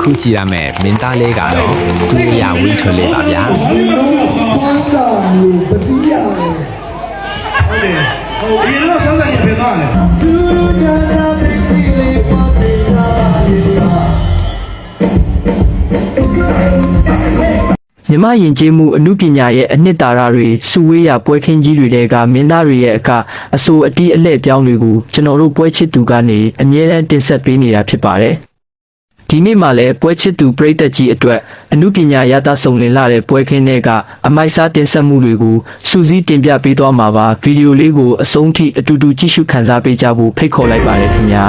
ခုကြည့်ရမယ်မင်းသားလေးကတော့သူ့ရဝင်းထွေလေးပါဗျာ Santa mio brilliare. ဟုတ်တယ်ဟိုဒီတော့ဆန်းဆန်းရပြန်သွားတယ် မြမယဉ်ကျေးမှုအမှုပညာရဲ့အနှစ်သာရတွေစုဝေးရာပွဲခင်းကြီးတွေကမင်းသားတွေရဲ့အဆိုအတီးအလှည့်ပြောင်းတွေကိုကျွန်တော်တို့ပွဲချစ်သူကနေအမြဲတမ်းတင်ဆက်ပေးနေတာဖြစ်ပါတယ်။ဒီနေ့မှလည်းပွဲချစ်သူပရိသတ်ကြီးအတွက်အမှုပညာရတဆုံလင်လာတဲ့ပွဲခင်းတွေကအမိုက်စားတင်ဆက်မှုတွေကိုစူးစီးတင်ပြပေးသွားမှာပါဗီဒီယိုလေးကိုအဆုံးထိအတူတူကြည့်ရှုခန်းစားပေးကြဖို့ဖိတ်ခေါ်လိုက်ပါတယ်ခင်ဗျာ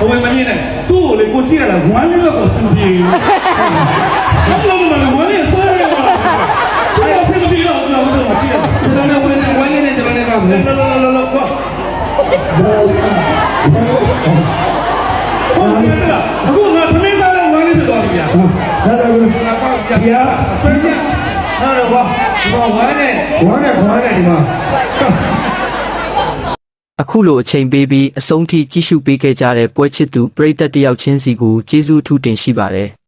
အဝင်မနေနဲ့သူ့ကိုလေကိုကြည့်ရတာဝမ်းလေးတော့ဆင်ပြေဘူးဘာလို့မလဲဝမ်းလေးဆွဲရပါအဲ့ဒါဆင်ပြေတော့ဘာလို့မကြည့်ရကျွန်တော်လည်းဝမ်းလေးနဲ့ကျွန်တော်လည်းကမလဲလောကွာအခုငါသမီးစားလည်းဝမ်းလေးဖြစ်သွားပြီဗျာဒါလည်းဘယ်လိုကောက်ပြာဆင်းရနော်ကွာဒီမှာဝမ်းနဲ့ဒီမှာ အခုလိုအချိန်ပေးပြီးအဆုံးထိကြည့်ရှုပေးခဲ့ကြတဲ့ပွဲချစ်သူပရိသတ်တယောက်ချင်းစီကိုကျေးဇူးအထူးတင်ရှိပါတယ်